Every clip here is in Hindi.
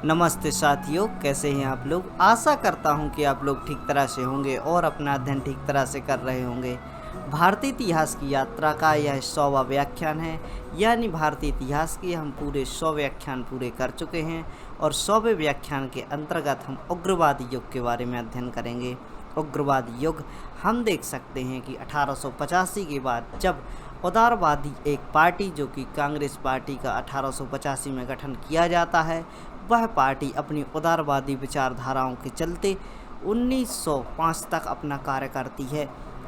नमस्ते साथियों, कैसे हैं आप लोग। आशा करता हूं कि आप लोग ठीक तरह से होंगे और अपना अध्ययन ठीक तरह से कर रहे होंगे। भारतीय इतिहास की यात्रा का यह 100वां व्याख्यान है। यानी भारतीय इतिहास के हम पूरे 100 व्याख्यान पूरे कर चुके हैं और 100वें व्याख्यान के अंतर्गत हम उग्रवादी युग के बारे में अध्ययन करेंगे। उग्रवादी युग हम देख सकते हैं कि 1885 के बाद जब उदारवादी एक पार्टी जो कि कांग्रेस पार्टी का 1885 में गठन किया जाता है, वह पार्टी अपनी उदारवादी विचारधाराओं के चलते 1905 तक अपना कार्य करती है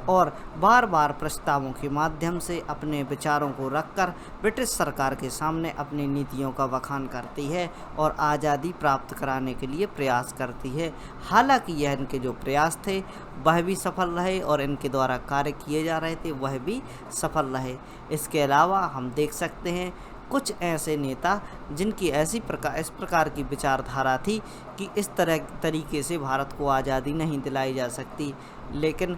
और बार बार प्रस्तावों के माध्यम से अपने विचारों को रखकर ब्रिटिश सरकार के सामने अपनी नीतियों का बखान करती है और आज़ादी प्राप्त कराने के लिए प्रयास करती है। हालांकि यह इनके जो प्रयास थे वह भी सफल रहे और इनके द्वारा कार्य किए जा रहे थे वह भी सफल रहे। इसके अलावा हम देख सकते हैं कुछ ऐसे नेता जिनकी इस प्रकार की विचारधारा थी कि इस तरीके से भारत को आज़ादी नहीं दिलाई जा सकती, लेकिन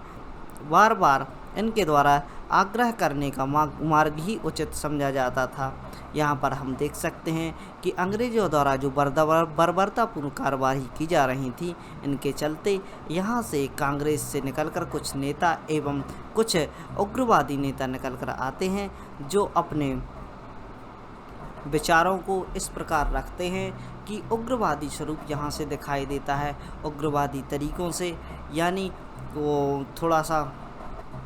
बार बार इनके द्वारा आग्रह करने का मार्ग ही उचित समझा जाता था। यहाँ पर हम देख सकते हैं कि अंग्रेज़ों द्वारा जो बर्बरतापूर्ण कार्रवाई की जा रही थी, इनके चलते यहाँ से कांग्रेस से निकलकर कुछ नेता एवं कुछ उग्रवादी नेता निकलकर आते हैं जो अपने विचारों को इस प्रकार रखते हैं कि उग्रवादी स्वरूप यहाँ से दिखाई देता है। उग्रवादी तरीक़ों से यानी वो थोड़ा सा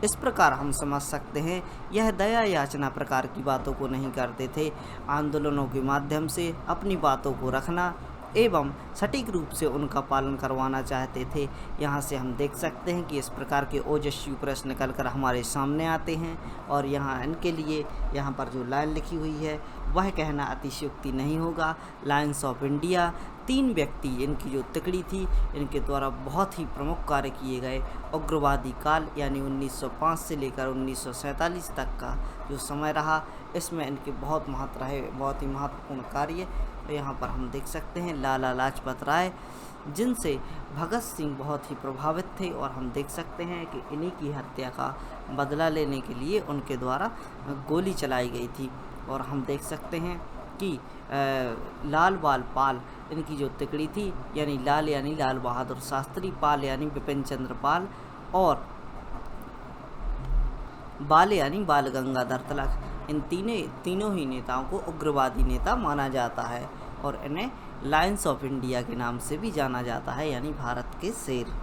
इस प्रकार हम समझ सकते हैं, यह दया याचना प्रकार की बातों को नहीं करते थे। आंदोलनों के माध्यम से अपनी बातों को रखना एवं सटीक रूप से उनका पालन करवाना चाहते थे। यहाँ से हम देख सकते हैं कि इस प्रकार के ओजस्वी प्रश्न निकल कर हमारे सामने आते हैं और यहाँ इनके लिए यहाँ पर जो लाइन लिखी हुई है वह कहना अतिशयोक्ति नहीं होगा। लायंस ऑफ इंडिया 3 व्यक्ति इनकी जो तिकड़ी थी, इनके द्वारा बहुत ही प्रमुख कार्य किए गए। उग्रवादी काल यानी 1905 से लेकर 1947 तक का जो समय रहा, इसमें इनके बहुत महत्व रहे, बहुत ही महत्वपूर्ण कार्य। तो यहाँ पर हम देख सकते हैं लाला लाजपत राय, जिनसे भगत सिंह बहुत ही प्रभावित थे और हम देख सकते हैं कि इन्हीं की हत्या का बदला लेने के लिए उनके द्वारा गोली चलाई गई थी। और हम देख सकते हैं कि लाल बाल पाल इनकी जो तिकड़ी थी, यानी लाल यानी लाल बहादुर शास्त्री, पाल यानी बिपिन चंद्र पाल और बाल यानी बाल गंगाधर तिलक, इन तीनों ही नेताओं को उग्रवादी नेता माना जाता है और इन्हें लायंस ऑफ इंडिया के नाम से भी जाना जाता है, यानी भारत के शेर।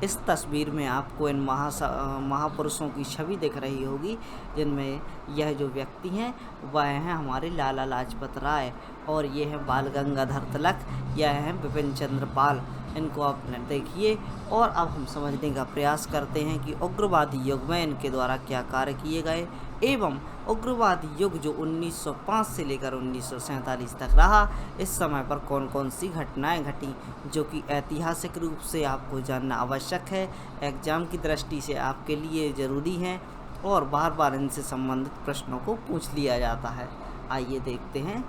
इस तस्वीर में आपको इन महापुरुषों की छवि दिख रही होगी, जिनमें यह जो व्यक्ति हैं वह हैं हमारे लाला लाजपत राय और ये हैं बाल गंगाधर तिलक, यह हैं बिपिन चंद्र पाल। इनको आप देखिए और अब हम समझने का प्रयास करते हैं कि उग्रवादी युग में इनके द्वारा क्या कार्य किए गए एवं उग्रवादी युग जो 1905 से लेकर 1947 तक रहा, इस समय पर कौन कौन सी घटनाएं घटी जो कि ऐतिहासिक रूप से आपको जानना आवश्यक है, एग्ज़ाम की दृष्टि से आपके लिए ज़रूरी हैं और बार बार इनसे संबंधित प्रश्नों को पूछ लिया जाता है। आइए देखते हैं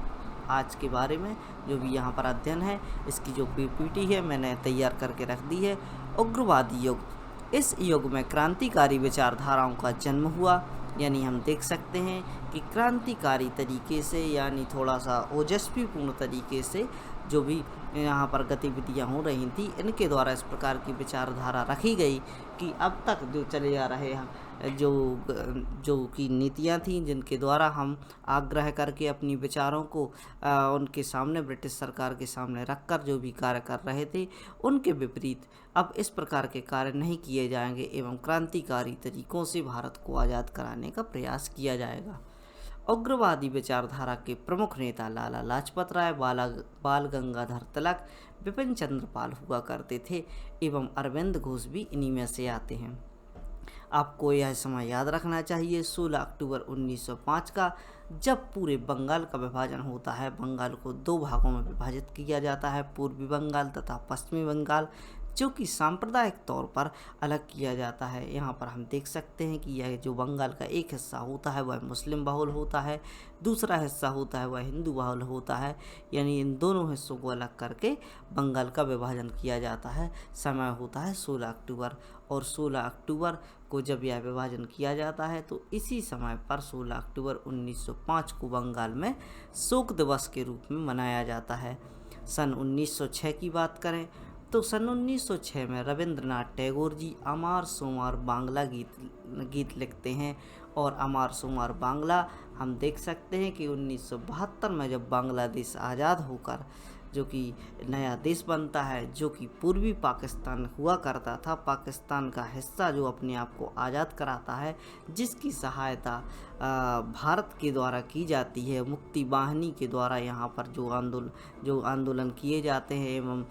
आज के बारे में जो भी यहाँ पर अध्ययन है। इसकी जो पीपीटी है मैंने तैयार करके रख दी है। उग्रवादी युग, इस युग में क्रांतिकारी विचारधाराओं का जन्म हुआ, यानी हम देख सकते हैं कि क्रांतिकारी तरीके से यानी थोड़ा सा ओजस्वीपूर्ण तरीके से जो भी यहाँ पर गतिविधियाँ हो रही थी, इनके द्वारा इस प्रकार की विचारधारा रखी गई कि अब तक जो चले आ रहे हैं जो कि नीतियाँ थीं, जिनके द्वारा हम आग्रह करके अपनी विचारों को उनके सामने ब्रिटिश सरकार के सामने रखकर जो भी कार्य कर रहे थे, उनके विपरीत अब इस प्रकार के कार्य नहीं किए जाएंगे एवं क्रांतिकारी तरीक़ों से भारत को आज़ाद कराने का प्रयास किया जाएगा। उग्रवादी विचारधारा के प्रमुख नेता लाला लाजपत राय, बाल गंगाधर तिलक, बिपिन चंद्र पाल हुआ करते थे एवं अरविंद घोष भी इन्हीं में से आते हैं। आपको यह समय याद रखना चाहिए 16 अक्टूबर 1905 का, जब पूरे बंगाल का विभाजन होता है। बंगाल को 2 भागों में विभाजित किया जाता है, पूर्वी बंगाल तथा पश्चिमी बंगाल, जो कि सांप्रदायिक तौर पर अलग किया जाता है। यहाँ पर हम देख सकते हैं कि यह जो बंगाल का एक हिस्सा होता है वह मुस्लिम बहुल होता है, दूसरा हिस्सा होता है वह हिंदू बहुल होता है, यानी इन दोनों हिस्सों को अलग करके बंगाल का विभाजन किया जाता है। समय होता है 16 अक्टूबर और 16 अक्टूबर को जब यह विभाजन किया जाता है तो इसी समय पर 16 अक्टूबर 1905 को बंगाल में शोक दिवस के रूप में मनाया जाता है। सन 1906 की बात करें तो सन 1906 में रविंद्रनाथ टैगोर जी अमार सोमार बांग्ला गीत लिखते हैं। और अमार सोमार बांग्ला हम देख सकते हैं कि 1972 में जब बांग्लादेश आज़ाद होकर जो कि नया देश बनता है, जो कि पूर्वी पाकिस्तान हुआ करता था, पाकिस्तान का हिस्सा जो अपने आप को आज़ाद कराता है, जिसकी सहायता भारत के द्वारा की जाती है, मुक्ति वाहिनी के द्वारा यहाँ पर जो आंदोलन किए जाते हैं एवं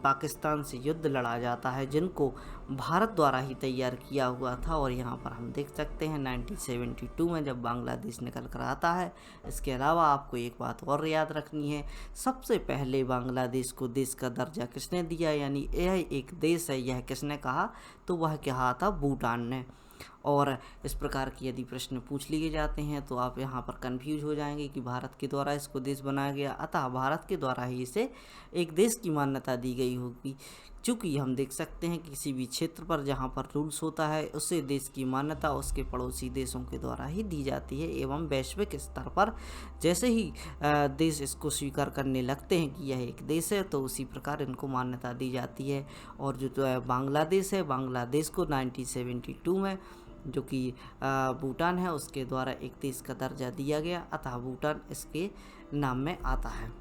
पाकिस्तान से युद्ध लड़ा जाता है, जिनको भारत द्वारा ही तैयार किया हुआ था। और यहाँ पर हम देख सकते हैं 1972 में जब बांग्लादेश निकल कर आता है। इसके अलावा आपको एक बात और याद रखनी है, सबसे पहले बांग्लादेश को देश का दर्जा किसने दिया, यानी यह एक देश है, यह किसने कहा, तो वह कहा था भूटान ने। और इस प्रकार की यदि प्रश्न पूछ लिए जाते हैं तो आप यहाँ पर कंफ्यूज हो जाएंगे कि भारत के द्वारा इसको देश बनाया गया, अतः भारत के द्वारा ही इसे एक देश की मान्यता दी गई होगी। चूँकि हम देख सकते हैं कि किसी भी क्षेत्र पर जहाँ पर रूल्स होता है, उसे देश की मान्यता उसके पड़ोसी देशों के द्वारा ही दी जाती है एवं वैश्विक स्तर पर जैसे ही देश इसको स्वीकार करने लगते हैं कि यह एक देश है, तो उसी प्रकार इनको मान्यता दी जाती है। और जो बांग्लादेश है, बांग्लादेश को 1972 में जो कि भूटान है उसके द्वारा एक देश का दर्जा दिया गया, अतः भूटान इसके नाम में आता है।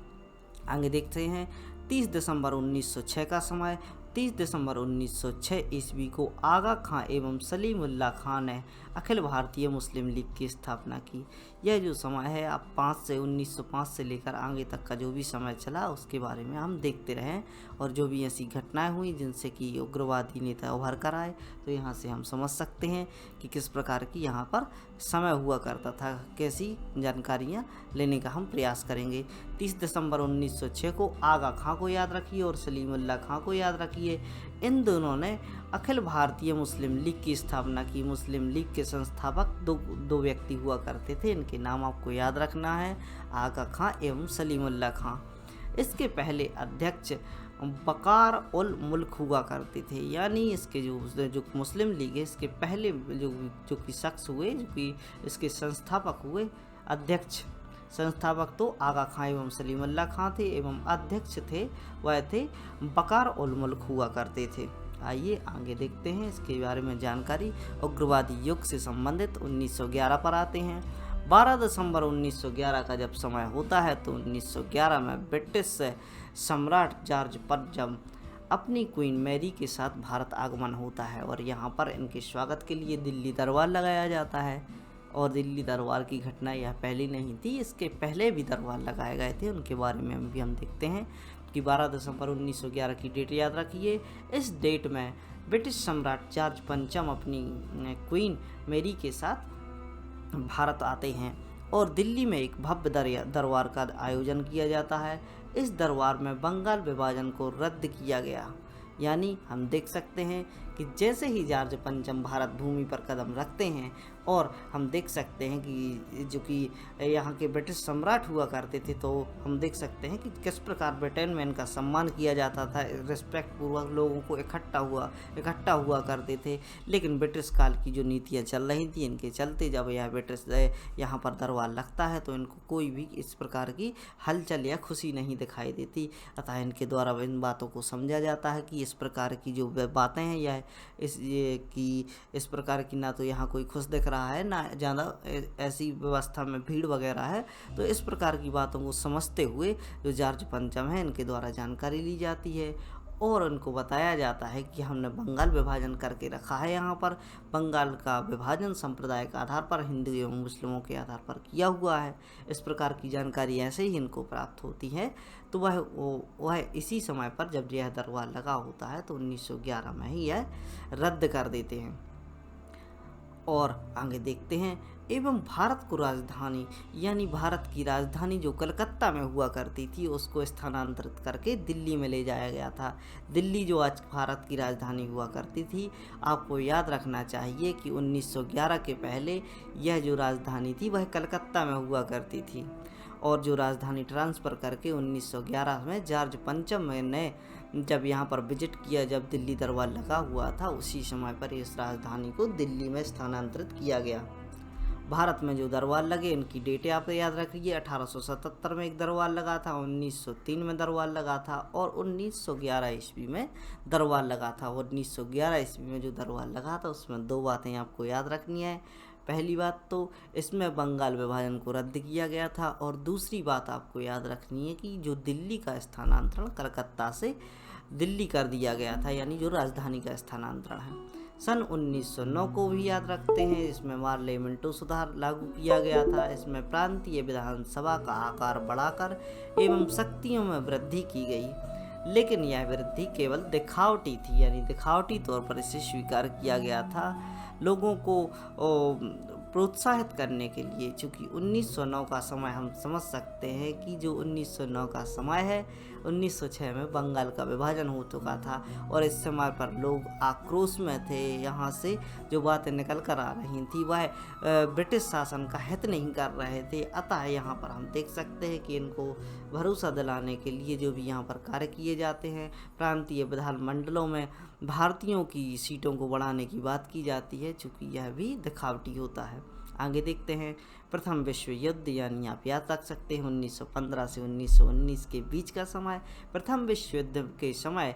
आगे देखते हैं 30 दिसंबर 1906 का समय। 30 दिसंबर 1906 ईस्वी को आगा खां एवं सलीमुल्लाह खां ने अखिल भारतीय मुस्लिम लीग की स्थापना की। यह जो समय है आप 1905 से लेकर आगे तक का जो भी समय चला उसके बारे में हम देखते रहें, और जो भी ऐसी घटनाएं हुई जिनसे कि उग्रवादी नेता उभर कर आए, तो यहाँ से हम समझ सकते हैं कि किस प्रकार की यहाँ पर समय हुआ करता था। कैसी जानकारियाँ लेने का हम प्रयास करेंगे। 30 दिसंबर 1906 को आगा खां को याद रखिए और सलीमुल्लाह खां को याद रखिए। इन दोनों ने अखिल भारतीय मुस्लिम लीग की स्थापना की। मुस्लिम लीग के संस्थापक दो व्यक्ति हुआ करते थे, इनके नाम आपको याद रखना है, आगा खां एवं सलीमुल्लाह खां। इसके पहले अध्यक्ष बकार उल मुल्क हुआ करते थे, यानी इसके जो मुस्लिम लीग है इसके पहले जो कि शख्स हुए, जो कि इसके संस्थापक हुए, अध्यक्ष संस्थापक तो आगा खां एवं सलीमुल्लाह खां थे एवं अध्यक्ष थे वह थे बकार उल मुल्क हुआ करते थे। आइए आगे देखते हैं इसके बारे में जानकारी। उग्रवादी युग से संबंधित 1911 पर आते हैं। 12 दिसंबर 1911 का जब समय होता है तो 1911 में ब्रिटिश सम्राट जॉर्ज पंचम अपनी क्वीन मैरी के साथ भारत आगमन होता है, और यहाँ पर इनके स्वागत के लिए दिल्ली दरबार लगाया जाता है। और दिल्ली दरबार की घटना यह पहली नहीं थी, इसके पहले भी दरबार लगाए गए थे, उनके बारे में भी हम देखते हैं कि 12 दिसंबर 1911 की डेट याद रखिए। इस डेट में ब्रिटिश सम्राट जॉर्ज पंचम अपनी क्वीन मैरी के साथ भारत आते हैं और दिल्ली में एक भव्य दरबार का आयोजन किया जाता है। इस दरबार में बंगाल विभाजन को रद्द किया गया, यानी हम देख सकते हैं कि जैसे ही जॉर्ज पंचम भारत भूमि पर कदम रखते हैं, और हम देख सकते हैं कि जो कि यहाँ के ब्रिटिश सम्राट हुआ करते थे, तो हम देख सकते हैं कि किस प्रकार ब्रिटेन में इनका सम्मान किया जाता था, रिस्पेक्ट पूर्वक लोगों को इकट्ठा हुआ करते थे। लेकिन ब्रिटिश काल की जो नीतियाँ चल रही थी, इनके चलते जब यह ब्रिटिश यहाँ पर दरबार लगता है तो इनको कोई भी इस प्रकार की हलचल या खुशी नहीं दिखाई देती, अतः इनके द्वारा इन बातों को समझा जाता है कि इस प्रकार की जो बातें हैं या इस प्रकार की ना तो यहाँ कोई खुश दिख रहा है, ना ज़्यादा ऐसी व्यवस्था में भीड़ वगैरह है। तो इस प्रकार की बातों को समझते हुए जो जॉर्ज पंचम है इनके द्वारा जानकारी ली जाती है और उनको बताया जाता है कि हमने बंगाल विभाजन करके रखा है। यहाँ पर बंगाल का विभाजन संप्रदाय के आधार पर हिंदू एवं मुस्लिमों के आधार पर किया हुआ है। इस प्रकार की जानकारी ऐसे ही इनको प्राप्त होती है। तो वह इसी समय पर जब यह दरबार लगा होता है तो 1911 में ही यह रद्द कर देते हैं। और आगे देखते हैं। एवं भारत को राजधानी, यानी भारत की राजधानी जो कलकत्ता में हुआ करती थी उसको स्थानांतरित करके दिल्ली में ले जाया गया था। दिल्ली जो आज भारत की राजधानी हुआ करती थी, आपको याद रखना चाहिए कि 1911 के पहले यह जो राजधानी थी वह कलकत्ता में हुआ करती थी, और जो राजधानी ट्रांसफ़र करके 1911 में जॉर्ज पंचम ने जब यहाँ पर विजिट किया, जब दिल्ली दरबार लगा हुआ था, उसी समय पर इस राजधानी को दिल्ली में स्थानांतरित किया गया। भारत में जो दरबार लगे इनकी डेटें आप याद रखिए। 1877 में एक दरबार लगा था, 1903 में दरबार लगा था और 1911 ईस्वी में दरबार लगा था। 1911 ईस्वी में जो दरबार लगा था उसमें दो बातें आपको याद रखनी है। पहली बात तो इसमें बंगाल विभाजन को रद्द किया गया था और दूसरी बात आपको याद रखनी है कि जो दिल्ली का स्थानांतरण कलकत्ता से दिल्ली कर दिया गया था, यानी जो राजधानी का स्थानांतरण है। सन 1909 को भी याद रखते हैं। इसमें मार्ले मिंटो सुधार लागू किया गया था। इसमें प्रांतीय विधानसभा का आकार बढ़ाकर एवं शक्तियों में वृद्धि की गई, लेकिन यह वृद्धि केवल दिखावटी थी, यानी दिखावटी तौर पर इसे स्वीकार किया गया था लोगों को प्रोत्साहित करने के लिए। चूँकि 1909 का समय हम समझ सकते हैं कि जो 1909 का समय है, 1906 में बंगाल का विभाजन हो चुका था और इस समय पर लोग आक्रोश में थे। यहाँ से जो बातें निकल कर आ रही थी वह ब्रिटिश शासन का हित नहीं कर रहे थे। अतः यहाँ पर हम देख सकते हैं कि इनको भरोसा दिलाने के लिए जो भी यहाँ पर कार्य किए जाते हैं, प्रांतीय विधानमंडलों में भारतीयों की सीटों को बढ़ाने की बात की जाती है, चूँकि यह भी दिखावटी होता है। आगे देखते हैं प्रथम विश्व युद्ध, यानी आप याद रख सकते हैं 1915 से 1919 के बीच का समय। प्रथम विश्व युद्ध के समय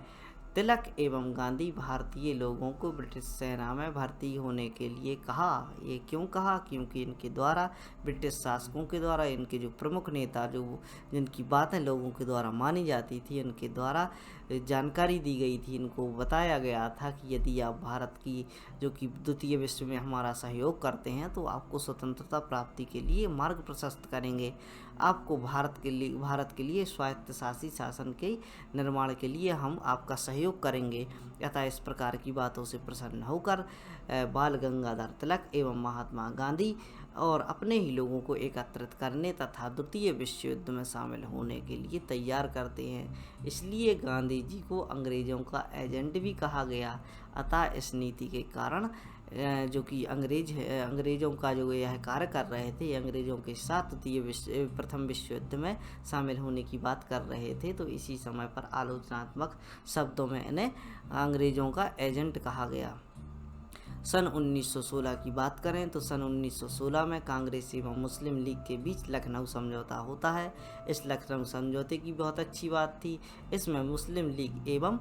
तिलक एवं गांधी भारतीय लोगों को ब्रिटिश सेना में भर्ती होने के लिए कहा। ये क्यों कहा? क्योंकि इनके द्वारा, ब्रिटिश शासकों के द्वारा, इनके जो प्रमुख नेता जो जिनकी बातें लोगों के द्वारा मानी जाती थी, इनके द्वारा जानकारी दी गई थी। इनको बताया गया था कि यदि आप भारत की जो कि द्वितीय विश्व में हमारा सहयोग करते हैं तो आपको स्वतंत्रता प्राप्ति के लिए मार्ग प्रशस्त करेंगे। आपको भारत के लिए स्वायत्तशासी शासन के निर्माण के लिए हम आपका सहयोग करेंगे। अतः इस प्रकार की बातों से प्रसन्न होकर बाल गंगाधर तिलक एवं महात्मा गांधी और अपने ही लोगों को एकत्रित करने तथा द्वितीय विश्व युद्ध में शामिल होने के लिए तैयार करते हैं। इसलिए गांधी जी को अंग्रेज़ों का एजेंट भी कहा गया। अतः इस नीति के कारण जो कि अंग्रेज़ों का जो यह कार्य कर रहे थे, अंग्रेज़ों के साथ प्रथम विश्व युद्ध में शामिल होने की बात कर रहे थे, तो इसी समय पर आलोचनात्मक शब्दों में इन्हें अंग्रेज़ों का एजेंट कहा गया। सन 1916 की बात करें तो सन 1916 में कांग्रेस एवं मुस्लिम लीग के बीच लखनऊ समझौता होता है। इस लखनऊ समझौते की बहुत अच्छी बात थी। इसमें मुस्लिम लीग एवं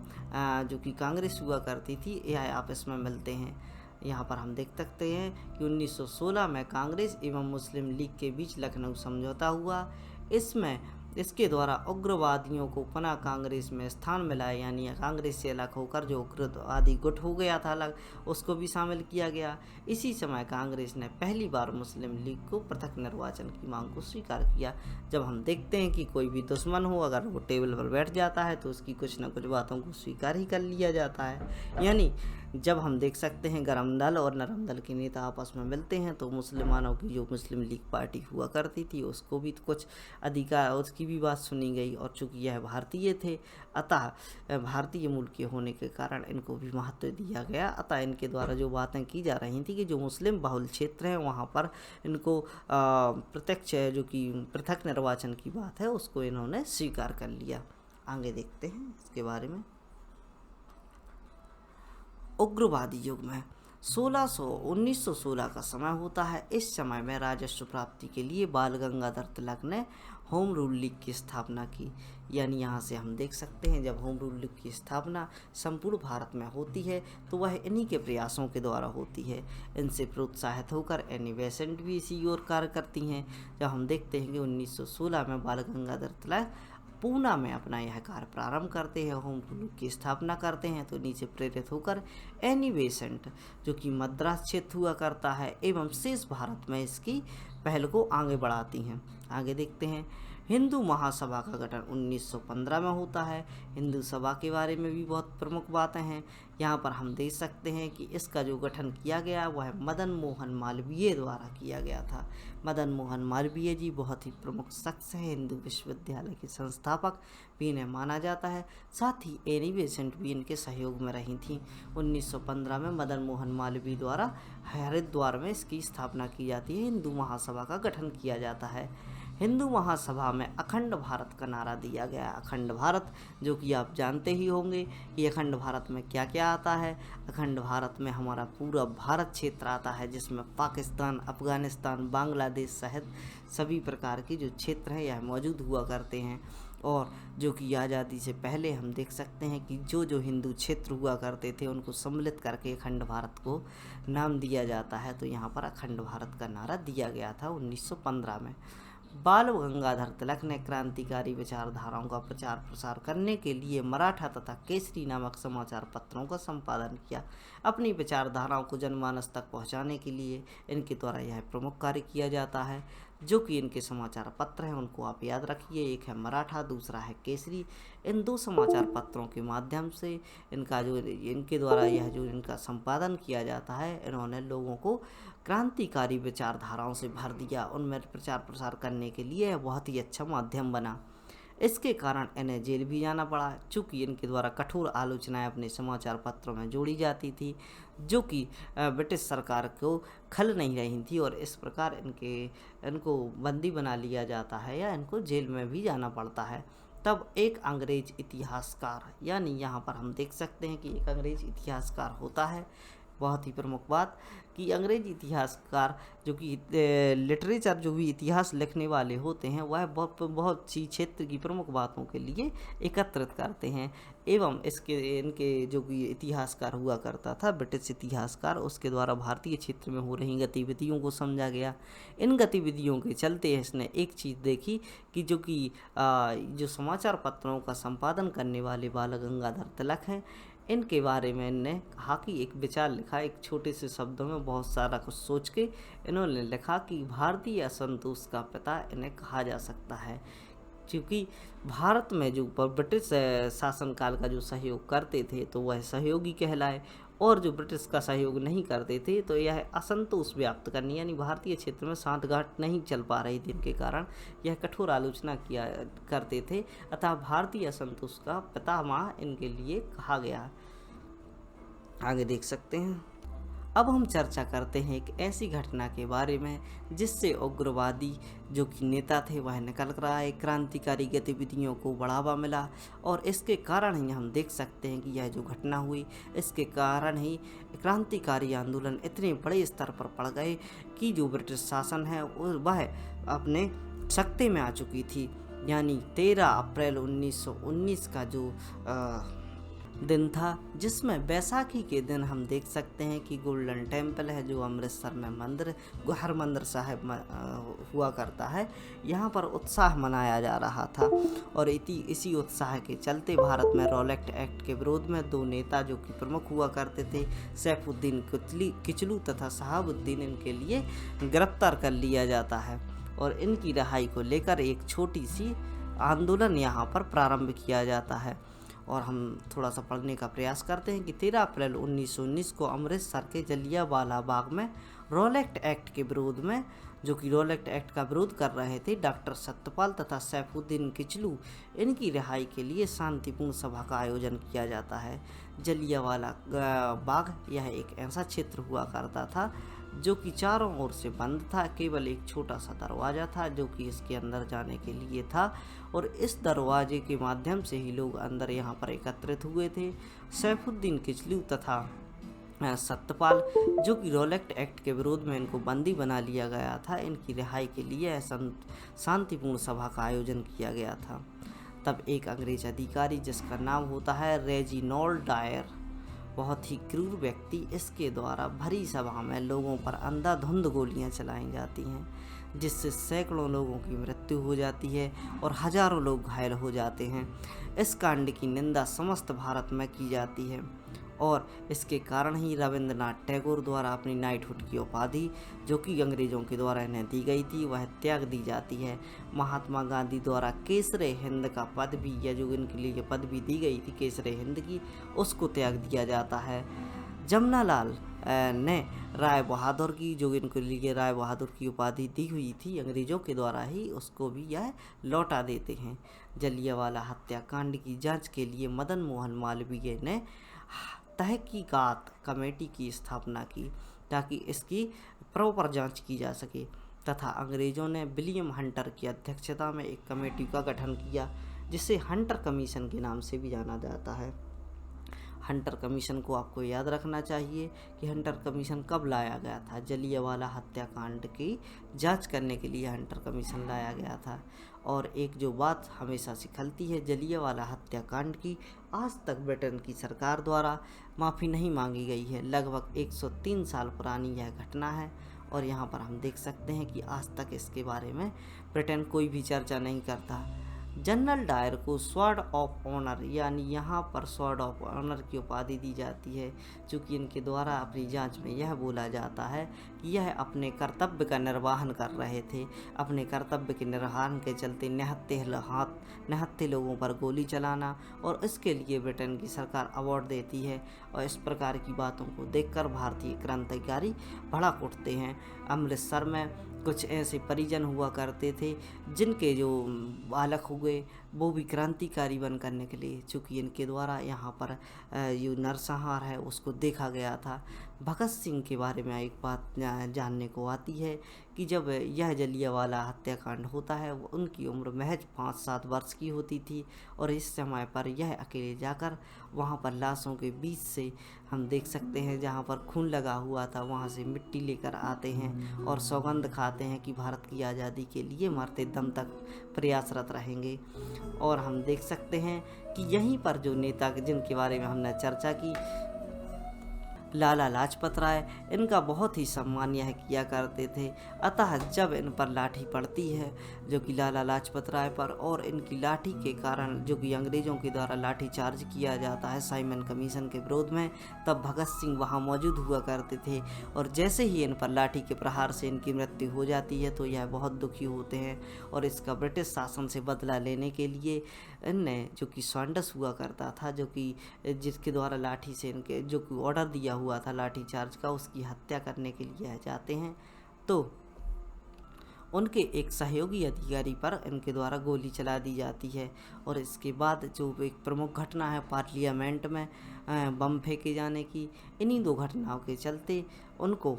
जो कि कांग्रेस हुआ करती थी, यह आपस में मिलते हैं। यहाँ पर हम देख सकते हैं कि 1916 में कांग्रेस एवं मुस्लिम लीग के बीच लखनऊ समझौता हुआ। इसके द्वारा उग्रवादियों को पुनः कांग्रेस में स्थान मिला, यानी कांग्रेस से अलग होकर जो उग्रवादी गुट हो गया था अलग, उसको भी शामिल किया गया। इसी समय कांग्रेस ने पहली बार मुस्लिम लीग को पृथक निर्वाचन की मांग को स्वीकार किया। जब हम देखते हैं कि कोई भी दुश्मन हो, अगर वो टेबल पर बैठ जाता है तो उसकी कुछ न कुछ बातों को स्वीकार ही कर लिया जाता है। यानी जब हम देख सकते हैं गरम दल और नरम दल के नेता आपस में मिलते हैं, तो मुसलमानों की जो मुस्लिम लीग पार्टी हुआ करती थी उसको भी कुछ अधिकार, उसकी भी बात सुनी गई। और चूँकि यह भारतीय थे, अतः भारतीय मूल के होने के कारण इनको भी महत्व दिया गया। अतः इनके द्वारा जो बातें की जा रही थी कि जो मुस्लिम बहुल क्षेत्र हैं वहाँ पर इनको प्रत्यक्ष जो कि पृथक निर्वाचन की बात है उसको इन्होंने स्वीकार कर लिया। आगे देखते हैं इसके बारे में। उग्रवादी युग में 1916 का समय होता है। इस समय में राजस्व प्राप्ति के लिए बाल गंगाधर तिलक ने होम रूल लीग की स्थापना की। यानी यहाँ से हम देख सकते हैं जब होम रूल लीग की स्थापना संपूर्ण भारत में होती है तो वह इन्हीं के प्रयासों के द्वारा होती है। इनसे प्रोत्साहित होकर एनी बेसेंट भी इसी ओर कार्य करती हैं। जब हम देखते हैं कि 1916 में बाल गंगाधर तिलक पूना में अपना यह कार्य प्रारंभ करते हैं, होम रूल की स्थापना करते हैं, तो नीचे प्रेरित होकर एनी बेसेंट जो कि मद्रास क्षेत्र हुआ करता है एवं शेष भारत में इसकी पहल को आगे बढ़ाती हैं। आगे देखते हैं हिंदू महासभा का गठन 1915 में होता है। हिंदू सभा के बारे में भी बहुत प्रमुख बातें हैं। यहाँ पर हम देख सकते हैं कि इसका जो गठन किया गया वह मदन मोहन मालवीय द्वारा किया गया था। मदन मोहन मालवीय जी बहुत ही प्रमुख शख्स हैं, हिंदू विश्वविद्यालय के संस्थापक भी इन्हें माना जाता है। साथ ही एनी बेसेंट भी इनके सहयोग में रही थी। 1915 में मदन मोहन मालवीय द्वारा हरिद्वार में इसकी स्थापना की जाती है, हिंदू महासभा का गठन किया जाता है। हिंदू महासभा में अखंड भारत का नारा दिया गया। अखंड भारत जो कि आप जानते ही होंगे कि अखंड भारत में क्या क्या आता है। अखंड भारत में हमारा पूरा भारत क्षेत्र आता है, जिसमें पाकिस्तान, अफगानिस्तान, बांग्लादेश सहित सभी प्रकार के जो क्षेत्र हैं यह मौजूद हुआ करते हैं। और जो कि आज़ादी से पहले हम देख सकते हैं कि जो जो हिंदू क्षेत्र हुआ करते थे उनको सम्मिलित करके अखंड भारत को नाम दिया जाता है। तो यहाँ पर अखंड भारत का नारा दिया गया था 1915 में। बाल गंगाधर तिलक ने क्रांतिकारी विचारधाराओं का प्रचार प्रसार करने के लिए मराठा तथा केसरी नामक समाचार पत्रों का संपादन किया। अपनी विचारधाराओं को जनमानस तक पहुंचाने के लिए इनके द्वारा यह प्रमुख कार्य किया जाता है। जो कि इनके समाचार पत्र हैं उनको आप याद रखिए, एक है मराठा, दूसरा है केसरी। इन दो समाचार पत्रों के माध्यम से इनके द्वारा यह जो इनका संपादन किया जाता है, इन्होंने लोगों को क्रांतिकारी विचारधाराओं से भर दिया। उनमें प्रचार प्रसार करने के लिए बहुत ही अच्छा माध्यम बना। इसके कारण इन्हें जेल भी जाना पड़ा, चूँकि इनके द्वारा कठोर आलोचनाएं अपने समाचार पत्रों में जोड़ी जाती थी, जो कि ब्रिटिश सरकार को खल नहीं रही थी। और इस प्रकार इनको बंदी बना लिया जाता है या इनको जेल में भी जाना पड़ता है। तब एक अंग्रेज इतिहासकार, यानी यहाँ पर हम देख सकते हैं कि एक अंग्रेज इतिहासकार होता है। बहुत ही प्रमुख बात कि अंग्रेजी इतिहासकार जो कि लिटरेचर जो भी इतिहास लिखने वाले होते हैं वह बहुत सी क्षेत्र की प्रमुख बातों के लिए एकत्रित करते हैं। एवं इनके जो कि इतिहासकार हुआ करता था ब्रिटिश इतिहासकार, उसके द्वारा भारतीय क्षेत्र में हो रही गतिविधियों को समझा गया। इन गतिविधियों के चलते इसने एक चीज़ देखी कि जो समाचार पत्रों का संपादन करने वाले बाल गंगाधर तिलक हैं, इनके बारे में इनने कहा कि एक विचार लिखा, एक छोटे से शब्दों में बहुत सारा कुछ सोच के इन्होंने लिखा कि भारतीय असंतोष का पिता इन्हें कहा जा सकता है। क्योंकि भारत में जो ब्रिटिश शासनकाल का जो सहयोग करते थे तो वह सहयोगी कहलाए, और जो ब्रिटिश का सहयोग नहीं करते थे तो यह असंतोष व्याप्त करनी, यानी भारतीय क्षेत्र में सांठगांठ नहीं चल पा रही थी, इनके कारण यह कठोर आलोचना किया करते थे। अतः भारतीय असंतोष का पितामह इनके लिए कहा गया। आगे देख सकते हैं। अब हम चर्चा करते हैं एक ऐसी घटना के बारे में जिससे उग्रवादी जो कि नेता थे वह निकल कर आए, क्रांतिकारी गतिविधियों को बढ़ावा मिला, और इसके कारण ही हम देख सकते हैं कि यह जो घटना हुई इसके कारण ही क्रांतिकारी आंदोलन इतने बड़े स्तर पर पड़ गए कि जो ब्रिटिश शासन है वह अपने सख्ते में आ चुकी थी। यानी 13 अप्रैल 1919 का जो दिन था, जिसमें बैसाखी के दिन हम देख सकते हैं कि गोल्डन टेम्पल है जो अमृतसर में मंदिर हरमंदिर साहिब हुआ करता है, यहाँ पर उत्साह मनाया जा रहा था। और इसी उत्साह के चलते भारत में रॉलेट एक्ट के विरोध में दो नेता जो कि प्रमुख हुआ करते थे, सैफुद्दीन किचलू तथा शहाबुद्दीन, इनके लिए गिरफ्तार कर लिया जाता है। और इनकी रिहाई को लेकर एक छोटी सी आंदोलन यहाँ पर प्रारंभ किया जाता है। और हम थोड़ा सा पढ़ने का प्रयास करते हैं कि 13 अप्रैल 1919 को अमृतसर के जलियांवाला बाग में रॉलेट एक्ट के विरोध में, जो कि रॉलेट एक्ट का विरोध कर रहे थे, डॉक्टर सत्यपाल तथा सैफुद्दीन किचलू, इनकी रिहाई के लिए शांतिपूर्ण सभा का आयोजन किया जाता है। जलियांवाला बाग यह एक ऐसा क्षेत्र हुआ करता था जो कि चारों ओर से बंद था, केवल एक छोटा सा दरवाज़ा था जो कि इसके अंदर जाने के लिए था, और इस दरवाजे के माध्यम से ही लोग अंदर यहाँ पर एकत्रित हुए थे। सैफुद्दीन किचलू तथा सत्यपाल जो कि रॉलेट एक्ट के विरोध में इनको बंदी बना लिया गया था, इनकी रिहाई के लिए शांतिपूर्ण सभा का आयोजन किया गया था। तब एक अंग्रेज अधिकारी जिसका नाम होता है रेजिनॉल्ड डायर, बहुत ही क्रूर व्यक्ति, इसके द्वारा भरी सभा में लोगों पर अंधाधुंध गोलियां चलाई जाती हैं, जिससे सैकड़ों लोगों की मृत्यु हो जाती है और हजारों लोग घायल हो जाते हैं। इस कांड की निंदा समस्त भारत में की जाती है, और इसके कारण ही रविंद्रनाथ टैगोर द्वारा अपनी नाइटहुड की उपाधि जो कि अंग्रेज़ों के द्वारा इन्हें दी गई थी वह त्याग दी जाती है। महात्मा गांधी द्वारा केसरे हिंद का पद भी, या जो इनके लिए पदवी दी गई थी केसरे हिंद की, उसको त्याग दिया जाता है। जमनालाल ने राय बहादुर की, जो इनके लिए राय बहादुर की उपाधि दी हुई थी अंग्रेज़ों के द्वारा ही, उसको भी यह लौटा देते हैं। जलियांवाला हत्याकांड की जांच के लिए मदन मोहन मालवीय ने तहकीकात कमेटी की स्थापना की ताकि इसकी प्रॉपर जांच की जा सके। तथा अंग्रेज़ों ने विलियम हंटर की अध्यक्षता में एक कमेटी का गठन किया, जिसे हंटर कमीशन के नाम से भी जाना जाता है। हंटर कमीशन को आपको याद रखना चाहिए कि हंटर कमीशन कब लाया गया था। जलियांवाला हत्याकांड की जांच करने के लिए हंटर कमीशन लाया गया था। और एक जो बात हमेशा से खलती है जलियांवाला हत्याकांड की, आज तक ब्रिटेन की सरकार द्वारा माफ़ी नहीं मांगी गई है। लगभग 103 साल पुरानी यह घटना है और यहाँ पर हम देख सकते हैं कि आज तक इसके बारे में ब्रिटेन कोई भी चर्चा नहीं करता। जनरल डायर को स्वॉर्ड ऑफ ऑनर यानी यहाँ पर स्वॉर्ड ऑफ ऑनर की उपाधि दी जाती है, चूँकि इनके द्वारा अपनी जांच में यह बोला जाता है कि यह अपने कर्तव्य का निर्वहन कर रहे थे। अपने कर्तव्य के निर्वहन के चलते निहत्थे लोगों पर गोली चलाना, और इसके लिए ब्रिटेन की सरकार अवार्ड देती है। और इस प्रकार की बातों को देखकर भारतीय क्रांतिकारी भड़क उठते हैं। अमृतसर में कुछ ऐसे परिजन हुआ करते थे जिनके जो बालक हुए वो भी क्रांतिकारी बनकर निकले, चूँकि इनके द्वारा यहाँ पर जो नरसंहार है उसको देखा गया था। भगत सिंह के बारे में एक बात जानने को आती है कि जब यह जलियांवाला हत्याकांड होता है उनकी उम्र महज 5-7 वर्ष की होती थी, और इस समय पर यह अकेले जाकर वहाँ पर लाशों के बीच से हम देख सकते हैं जहाँ पर खून लगा हुआ था वहाँ से मिट्टी लेकर आते हैं और सौगंध खाते हैं कि भारत की आज़ादी के लिए मरते दम तक प्रयासरत रहेंगे। और हम देख सकते हैं कि यहीं पर जो नेता जिनके बारे में हमने चर्चा की, लाला लाजपत राय, इनका बहुत ही सम्मान यह किया करते थे। अतः जब इन पर लाठी पड़ती है जो कि लाला लाजपत राय पर, और इनकी लाठी के कारण जो कि अंग्रेज़ों के द्वारा लाठी चार्ज किया जाता है साइमन कमीशन के विरोध में, तब भगत सिंह वहां मौजूद हुआ करते थे। और जैसे ही इन पर लाठी के प्रहार से इनकी मृत्यु हो जाती है तो यह बहुत दुखी होते हैं, और इसका ब्रिटिश शासन से बदला लेने के लिए इनने जो कि सॉन्डर्स हुआ करता था, जो कि जिसके द्वारा लाठी से इनके जो कि ऑर्डर दिया हुआ था लाठी चार्ज का, उसकी हत्या करने के लिए जाते हैं। तो उनके एक सहयोगी अधिकारी पर इनके द्वारा गोली चला दी जाती है। और इसके बाद जो एक प्रमुख घटना है पार्लियामेंट में बम फेंके जाने की, इन्हीं 2 घटनाओं के चलते उनको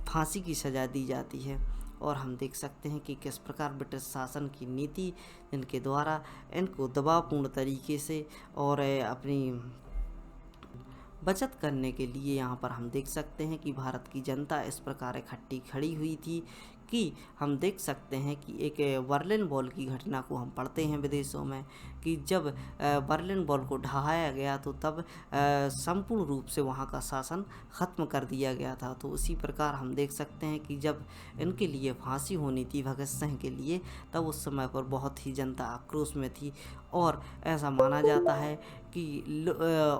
फांसी की सज़ा दी जाती है। और हम देख सकते हैं कि किस प्रकार ब्रिटिश शासन की नीति इनके द्वारा इनको दबावपूर्ण तरीके से और अपनी बचत करने के लिए यहाँ पर हम देख सकते हैं कि भारत की जनता इस प्रकार इकट्ठी खड़ी हुई थी कि हम देख सकते हैं कि एक बर्लिन वॉल की घटना को हम पढ़ते हैं विदेशों में कि जब बर्लिन वॉल को ढहाया गया तो तब संपूर्ण रूप से वहाँ का शासन ख़त्म कर दिया गया था। तो उसी प्रकार हम देख सकते हैं कि जब इनके लिए फांसी होनी थी भगत सिंह के लिए, तब उस समय पर बहुत ही जनता आक्रोश में थी, और ऐसा माना जाता है कि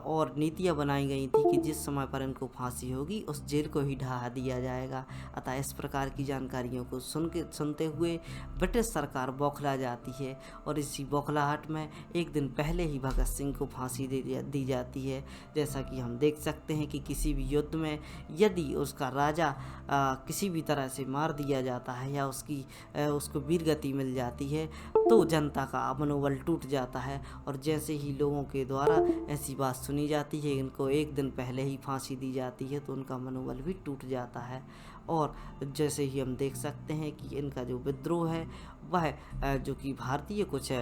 और नीतियाँ बनाई गई थी कि जिस समय पर इनको फांसी होगी उस जेल को ही ढहा दिया जाएगा। अतः इस प्रकार की जानकारियों को सुनते हुए ब्रिटिश सरकार बौखला जाती है, और इसी बौखलाहट में एक दिन पहले ही भगत सिंह को फांसी दी जाती है। जैसा कि हम देख सकते हैं कि किसी भी युद्ध में यदि उसका राजा किसी भी तरह से मार दिया जाता है या उसको वीरगति मिल जाती है तो जनता का मनोबल टूट जाता है, और जैसे ही लोगों के द्वारा ऐसी बात सुनी जाती है इनको एक दिन पहले ही फांसी दी जाती है तो उनका मनोबल भी टूट जाता है। और जैसे ही हम देख सकते हैं कि इनका जो विद्रोह है वह जो कि भारतीय कुछ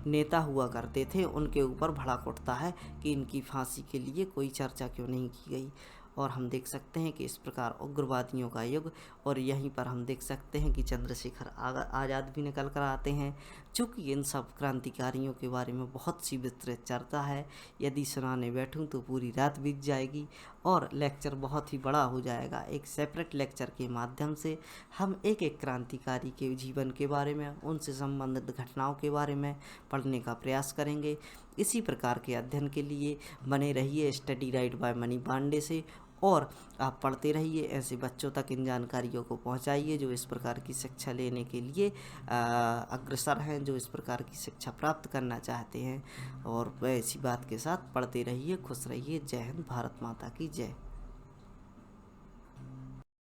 नेता हुआ करते थे उनके ऊपर भड़क उठता है कि इनकी फांसी के लिए कोई चर्चा क्यों नहीं की गई। और हम देख सकते हैं कि इस प्रकार उग्रवादियों का युग, और यहीं पर हम देख सकते हैं कि चंद्रशेखर आज़ाद भी निकल कर आते हैं। चूँकि इन सब क्रांतिकारियों के बारे में बहुत सी विस्तृत चर्चा है, यदि सुनाने बैठूं तो पूरी रात बीत जाएगी और लेक्चर बहुत ही बड़ा हो जाएगा। एक सेपरेट लेक्चर के माध्यम से हम एक एक क्रांतिकारी के जीवन के बारे में, उनसे संबंधित घटनाओं के बारे में पढ़ने का प्रयास करेंगे। इसी प्रकार के अध्ययन के लिए बने रहिए study right by Mani Pandey से, और आप पढ़ते रहिए, ऐसे बच्चों तक इन जानकारियों को पहुंचाइए जो इस प्रकार की शिक्षा लेने के लिए अग्रसर हैं, जो इस प्रकार की शिक्षा प्राप्त करना चाहते हैं। और ऐसी बात के साथ पढ़ते रहिए, खुश रहिए। जय हिंद, भारत माता की जय।